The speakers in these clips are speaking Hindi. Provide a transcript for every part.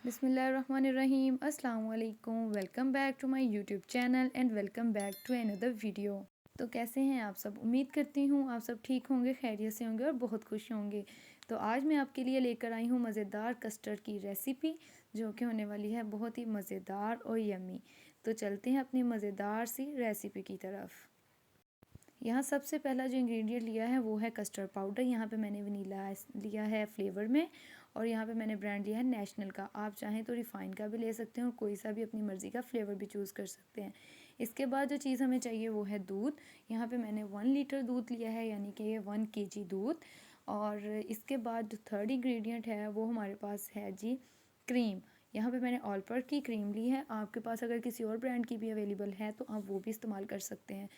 बिस्मिल्लाहिर्रहमानिर्रहीम अस्सलाम वालेकुम। Welcome back to my YouTube channel and welcome back to another video. तो कैसे हैं आप सब? उम्मीद करती हूँ आप सब ठीक होंगे, खैरियत से होंगे और बहुत खुश होंगे। तो आज मैं आपके लिए लेकर आई हूँ मज़ेदार कस्टर्ड की रेसिपी, जो कि होने वाली है बहुत ही मज़ेदार और यम्मी। तो चलते हैं अपनी मज़ेदार सी रेसिपी की तरफ। यहाँ सबसे पहला जो इंग्रेडिएंट लिया है वो है कस्टर्ड पाउडर। यहाँ पे मैंने वनीला लिया है फ्लेवर में, और यहाँ पे मैंने ब्रांड लिया है नेशनल का। आप चाहें तो रिफ़ाइन का भी ले सकते हैं और कोई सा भी अपनी मर्ज़ी का फ्लेवर भी चूज़ कर सकते हैं। इसके बाद जो चीज़ हमें चाहिए वो है दूध। यहाँ पे मैंने 1 लीटर दूध लिया है, यानी कि ये 1 kg दूध। और इसके बाद जो थर्ड इंग्रेडिएंट है वो हमारे पास है जी क्रीम। यहाँ पे मैंने ऑलपर्ट की क्रीम ली है। आपके पास अगर किसी और ब्रांड की भी अवेलेबल है तो आप वो भी इस्तेमाल कर सकते हैं।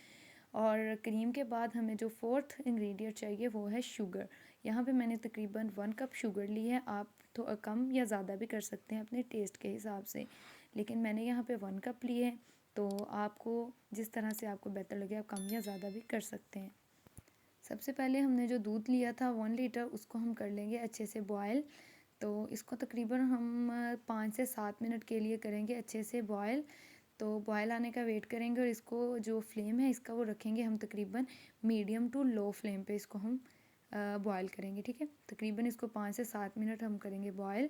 और क्रीम के बाद हमें जो फोर्थ इंग्रेडिएंट चाहिए वो है शुगर। यहाँ पे मैंने तकरीबन 1 कप शुगर ली है। आप तो कम या ज़्यादा भी कर सकते हैं अपने टेस्ट के हिसाब से, लेकिन मैंने यहाँ पे 1 कप ली है। तो आपको जिस तरह से आपको बेहतर लगे आप कम या ज़्यादा भी कर सकते हैं। सबसे पहले हमने जो दूध लिया था 1 लीटर, उसको हम कर लेंगे अच्छे से बॉयल। तो इसको तकरीबन हम 5 से 7 मिनट के लिए करेंगे अच्छे से बॉयल। तो बॉयल आने का वेट करेंगे और इसको जो फ्लेम है इसका वो रखेंगे हम तकरीबन मीडियम टू लो फ्लेम पे इसको हम बॉयल करेंगे। ठीक है, तकरीबन इसको 5 से 7 मिनट हम करेंगे बॉयल।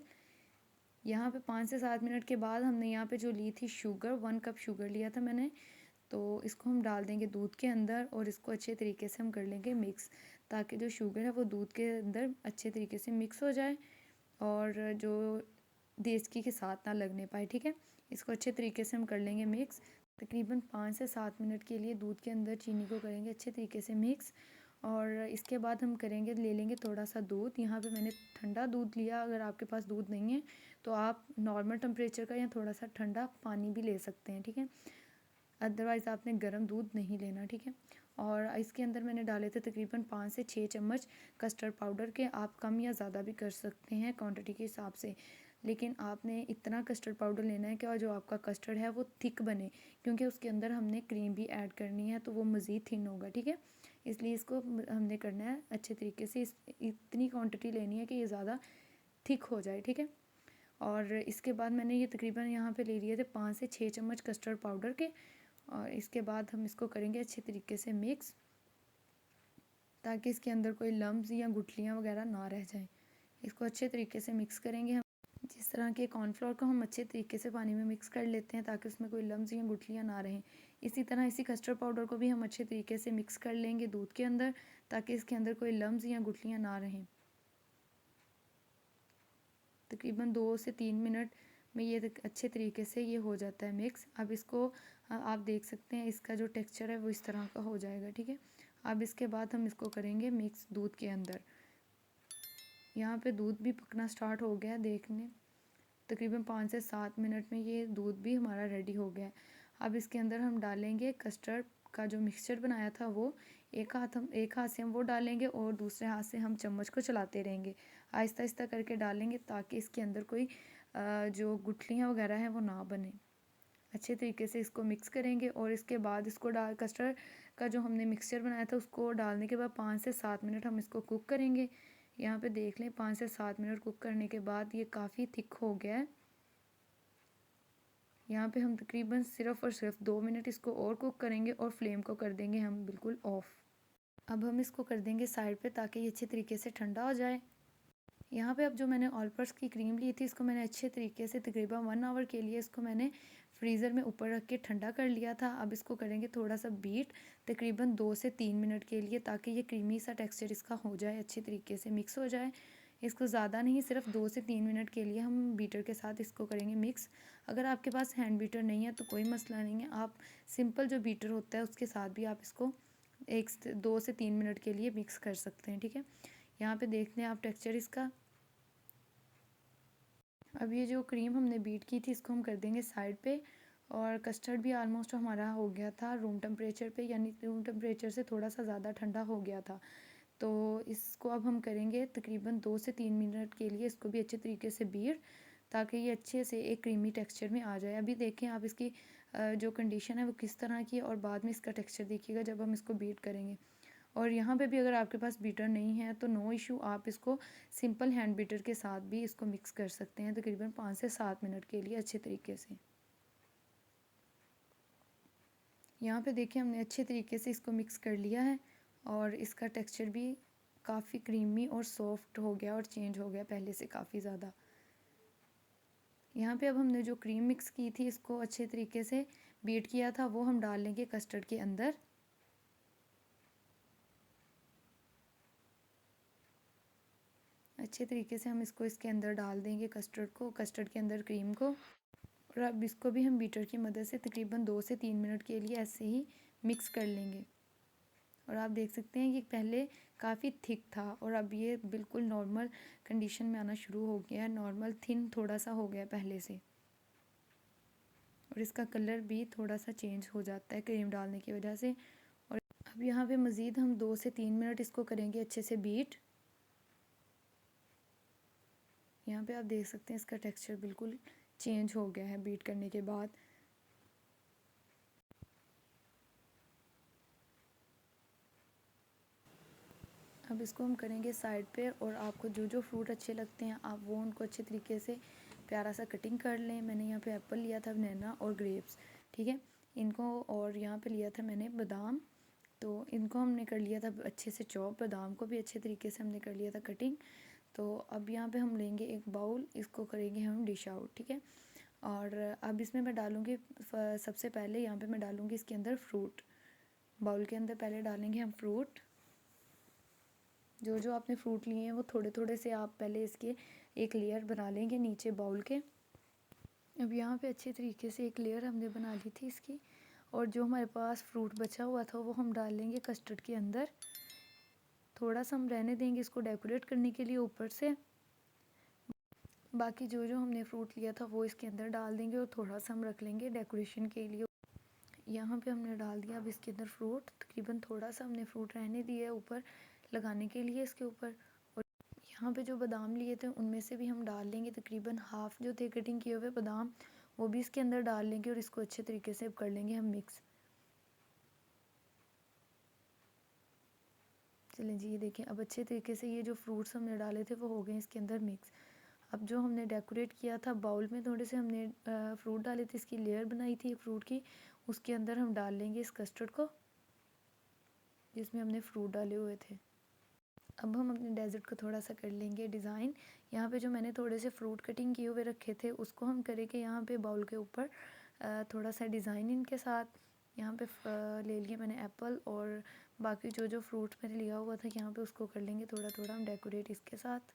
यहाँ पे 5 से 7 मिनट के बाद हमने यहाँ पे जो ली थी शुगर, 1 कप शुगर लिया था मैंने, तो इसको हम डाल देंगे दूध के अंदर और इसको अच्छे तरीके से हम कर लेंगे मिक्स, ताकि जो शुगर है वो दूध के अंदर अच्छे तरीके से मिक्स हो जाए और जो देचकी के साथ ना लगने पाए। ठीक है, इसको अच्छे तरीके से हम कर लेंगे मिक्स। तकरीबन 5 से 7 मिनट के लिए दूध के अंदर चीनी को करेंगे अच्छे तरीके से मिक्स। और इसके बाद हम करेंगे, ले लेंगे थोड़ा सा दूध। यहाँ पे मैंने ठंडा दूध लिया। अगर आपके पास दूध नहीं है तो आप नॉर्मल टेम्परेचर का या थोड़ा सा ठंडा पानी भी ले सकते हैं। ठीक है, अदरवाइज़ आपने गर्म दूध नहीं लेना। ठीक है, और इसके अंदर मैंने डाले थे तकरीबन 5 से 6 चम्मच कस्टर्ड पाउडर के। आप कम या ज़्यादा भी कर सकते हैं क्वांटिटी के हिसाब से, लेकिन आपने इतना कस्टर्ड पाउडर लेना है कि और जो आपका कस्टर्ड है वो थिक बने, क्योंकि उसके अंदर हमने क्रीम भी ऐड करनी है तो वो मज़ीद थिन होगा। ठीक है, इसलिए इसको हमने करना है अच्छे तरीके से। इतनी क्वांटिटी लेनी है कि ये ज़्यादा थिक हो जाए। ठीक है, और इसके बाद मैंने ये तकरीबन यहाँ पे ले लिए थे 5 से 6 चम्मच कस्टर्ड पाउडर के। और इसके बाद हम इसको करेंगे अच्छे तरीके से मिक्स, ताकि इसके अंदर कोई लम्स या गुठलियाँ वगैरह ना रह जाएं। इसको अच्छे तरीके से मिक्स करेंगे हम, जिस तरह के कॉर्नफ्लोर को हम अच्छे तरीके से पानी में मिक्स कर लेते हैं ताकि उसमें कोई लम्स या गुठलियाँ ना रहें। इसी तरह इसी कस्टर्ड पाउडर को भी हम अच्छे तरीके से मिक्स कर लेंगे दूध के अंदर, ताकि इसके अंदर कोई लम्स या गुठलियाँ ना रहें। तकरीबन 2 से 3 मिनट में ये अच्छे तरीके से ये हो जाता है मिक्स। अब इसको आप देख सकते हैं इसका जो टेक्सचर है वो इस तरह का हो जाएगा। ठीक है, अब इसके बाद हम इसको करेंगे मिक्स दूध के अंदर। यहाँ पे दूध भी पकना स्टार्ट हो गया देखने, तकरीबन 5 से 7 मिनट में ये दूध भी हमारा रेडी हो गया है। अब इसके अंदर हम डालेंगे कस्टर्ड का जो मिक्सचर बनाया था वो, एक हाथ से हम वो डालेंगे और दूसरे हाथ से हम चम्मच को चलाते रहेंगे, आहिस्ता आहिस्ता करके डालेंगे, ताकि इसके अंदर कोई जो गुठलियाँ वगैरह हैं वो ना बने। अच्छे तरीके से इसको मिक्स करेंगे और इसके बाद इसको डाल कस्टर्ड का जो हमने मिक्सचर बनाया था उसको डालने के बाद 5 से 7 मिनट हम इसको कुक करेंगे। यहाँ पे देख लें 5 से 7 मिनट कुक करने के बाद ये काफ़ी थिक हो गया है। यहाँ पे हम तकरीबन सिर्फ़ और सिर्फ 2 मिनट इसको और कुक करेंगे और फ्लेम को कर देंगे हम बिल्कुल ऑफ़। अब हम इसको कर देंगे साइड पे ताकि ये अच्छे तरीके से ठंडा हो जाए। यहाँ पे अब जो मैंने ऑलपर्स की क्रीम ली थी इसको मैंने अच्छे तरीके से तकरीबन 1 आवर के लिए इसको मैंने फ्रीज़र में ऊपर रख के ठंडा कर लिया था। अब इसको करेंगे थोड़ा सा बीट तकरीबन 2 से 3 मिनट के लिए, ताकि ये क्रीमी सा टेक्सचर इसका हो जाए, अच्छे तरीके से मिक्स हो जाए। इसको ज़्यादा नहीं, सिर्फ 2 से 3 मिनट के लिए हम बीटर के साथ इसको करेंगे मिक्स। अगर आपके पास हैंड बीटर नहीं है तो कोई मसला नहीं है, आप सिंपल जो बीटर होता है उसके साथ भी आप इसको 2 से 3 मिनट के लिए मिक्स कर सकते हैं। ठीक है, यहाँ पे देखते हैं आप टेक्सचर इसका। अब ये जो क्रीम हमने बीट की थी इसको हम कर देंगे साइड पे। और कस्टर्ड भी आलमोस्ट हमारा हो गया था रूम टेम्परेचर पे, यानी रूम टेम्परेचर से थोड़ा सा ज़्यादा ठंडा हो गया था। तो इसको अब हम करेंगे तकरीबन 2 से 3 मिनट के लिए इसको भी अच्छे तरीके से बीट, ताकि ये अच्छे से एक क्रीमी टेक्सचर में आ जाए। अभी देखें आप इसकी जो कंडीशन है वो किस तरह की है, और बाद में इसका टेक्सचर देखिएगा जब हम इसको बीट करेंगे। और यहाँ पे भी अगर आपके पास बीटर नहीं है तो नो इशू, आप इसको सिंपल हैंड बीटर के साथ भी इसको मिक्स कर सकते हैं तकरीबन 5 से 7 मिनट के लिए अच्छे तरीके से। यहाँ पे देखिए हमने अच्छे तरीके से इसको मिक्स कर लिया है और इसका टेक्सचर भी काफ़ी क्रीमी और सॉफ्ट हो गया और चेंज हो गया पहले से काफ़ी ज़्यादा। यहाँ पे अब हमने जो क्रीम मिक्स की थी इसको अच्छे तरीके से बीट किया था वो हम डाल लेंगे कस्टर्ड के अंदर। अच्छे तरीके से हम इसको इसके अंदर डाल देंगे कस्टर्ड को, कस्टर्ड के अंदर क्रीम को। और अब इसको भी हम बीटर की मदद से तकरीबन 2 से 3 मिनट के लिए ऐसे ही मिक्स कर लेंगे। और आप देख सकते हैं कि पहले काफ़ी थिक था और अब ये बिल्कुल नॉर्मल कंडीशन में आना शुरू हो गया है, नॉर्मल थिन थोड़ा सा हो गया पहले से। और इसका कलर भी थोड़ा सा चेंज हो जाता है क्रीम डालने की वजह से। और अब यहाँ पे मज़ीद हम 2 से 3 मिनट इसको करेंगे अच्छे से बीट। यहाँ पे आप देख सकते हैं इसका टेक्सचर बिल्कुल चेंज हो गया है बीट करने के बाद। अब इसको हम करेंगे साइड पे और आपको जो जो फ्रूट अच्छे लगते हैं आप वो उनको अच्छे तरीके से प्यारा सा कटिंग कर लें। मैंने यहाँ पे एप्पल लिया था, बनाना और ग्रेप्स, ठीक है इनको। और यहाँ पे लिया था मैंने बादाम, तो इनको हमने कर लिया था अच्छे से चॉप, बादाम को भी अच्छे तरीके से हमने कर लिया था कटिंग। तो अब यहाँ पे हम लेंगे एक बाउल, इसको करेंगे हम डिश आउट, ठीक है। और अब इसमें मैं डालूँगी सबसे पहले यहाँ पे मैं डालूँगी इसके अंदर फ्रूट। बाउल के अंदर पहले डालेंगे हम फ्रूट। जो जो आपने फ्रूट लिए हैं वो थोड़े थोड़े से आप पहले इसके एक लेयर बना लेंगे नीचे बाउल के। अब यहाँ पे अच्छे तरीके से एक लेयर हमने बना ली थी इसकी। और जो हमारे पास फ्रूट बचा हुआ था वो हम डाल लेंगे कस्टर्ड के अंदर। थोड़ा सा हम रहने देंगे इसको डेकोरेट करने के लिए ऊपर से। बाकी जो जो हमने फ्रूट लिया था वो इसके अंदर डाल देंगे और थोड़ा सा हम रख लेंगे डेकोरेशन के लिए। यहाँ पे हमने डाल दिया अब इसके अंदर फ्रूट, तकरीबन थोड़ा सा हमने फ्रूट रहने दिया है ऊपर लगाने के लिए इसके ऊपर। और यहाँ पे जो बादाम लिए थे उनमें से भी हम डाल लेंगे तकरीबन हाफ़ जो थे कटिंग किए हुए बादाम, वो भी इसके अंदर डाल लेंगे और इसको अच्छे तरीके से कर लेंगे हम मिक्स। चलें जी, ये देखें अब अच्छे तरीके से ये जो फ्रूट्स हमने डाले थे वो हो गए इसके अंदर मिक्स। अब जो हमने डेकोरेट किया था बाउल में थोड़े से हमने फ्रूट डाले थे, इसकी लेयर बनाई थी फ्रूट की, उसके अंदर हम डाल लेंगे इस कस्टर्ड को जिसमें हमने फ्रूट डाले हुए थे। अब हम अपने डेज़र्ट को थोड़ा सा कर लेंगे डिज़ाइन। यहाँ पे जो मैंने थोड़े से फ्रूट कटिंग किए हुए रखे थे उसको हम करेंगे यहाँ पे बाउल के ऊपर थोड़ा सा डिज़ाइन इनके साथ। यहाँ पे ले लिए मैंने एप्पल और बाकी जो जो फ्रूट मैंने लिया हुआ था यहाँ पे उसको कर लेंगे थोड़ा थोड़ा हम डेकोरेट इसके साथ।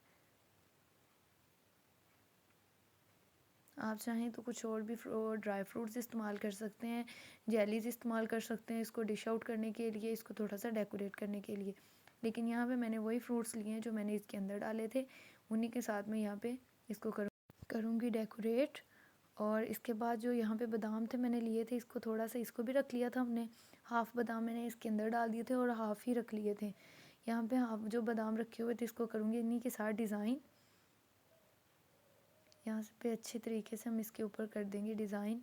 आप चाहें तो कुछ और भी ड्राई फ्रूट्स इस्तेमाल कर सकते हैं, जेलीज़ इस्तेमाल कर सकते हैं इसको डिश आउट करने के लिए, इसको थोड़ा सा डेकोरेट करने के लिए। लेकिन यहाँ पे मैंने वही फ्रूट्स लिए हैं जो मैंने इसके अंदर डाले थे, उन्हीं के साथ मैं यहाँ पे इसको करूँगी डेकोरेट। और इसके बाद जो यहाँ पे बादाम थे मैंने लिए थे, इसको थोड़ा सा इसको भी रख लिया था हमने, हाफ़ बादाम मैंने इसके अंदर डाल दिए थे और हाफ़ ही रख लिए थे। यहाँ पे हाफ जो बादाम रखे हुए थे इसको करूँगी इन्हीं के साथ डिज़ाइन। यहाँ पे अच्छे तरीके से हम इसके ऊपर कर देंगे डिज़ाइन।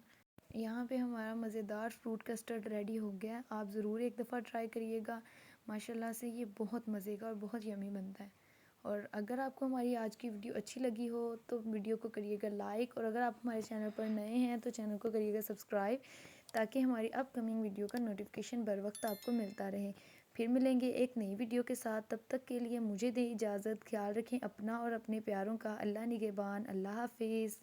यहाँ पे हमारा मज़ेदार फ्रूट कस्टर्ड रेडी हो गया है। आप ज़रूर एक दफ़ा ट्राई करिएगा, माशाल्लाह से ये बहुत मज़े का और बहुत यमी बनता है। और अगर आपको हमारी आज की वीडियो अच्छी लगी हो तो वीडियो को करिएगा लाइक, और अगर आप हमारे चैनल पर नए हैं तो चैनल को करिएगा सब्सक्राइब, ताकि हमारी अपकमिंग वीडियो का नोटिफिकेशन बर वक्त आपको मिलता रहे। फिर मिलेंगे एक नई वीडियो के साथ, तब तक के लिए मुझे दें इजाज़त। ख्याल रखें अपना और अपने प्यारों का। अल्लाह निगहबान। अल्लाह हाफिज़।